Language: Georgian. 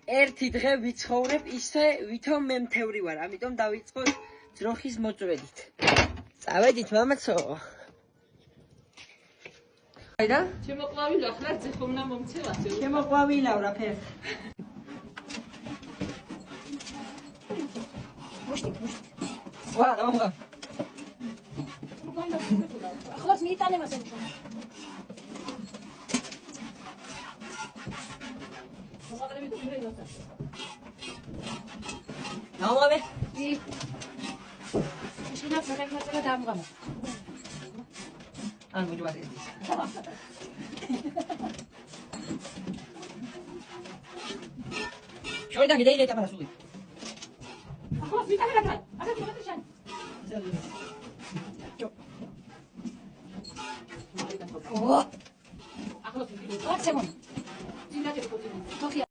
ერთი დღე ვიცხოვრებ ისე, ვითომ მე მთევრი ვარ, ამიტომ დავიწყოთ ძროხის მოწვევით. წავედით, მამაცო. აიდა? შემოყვავილა, ხარ ძიხომნა მომცევასე. შემოყვავილა რა ფერ. მუშტი. ვა, რა. ახლა მიიტანე მასე. ნამავე? შეიძლება ფრაგმენტები დამღამა. ან მოჯვარი ის. შოიდა გიდეილე თამასული. ახლა მიიტანე რა. ასეთი მომენტში. ო. ახლა მიიტანე. ახლა შემო. ძინდაჭე პოტინი. ხოხია.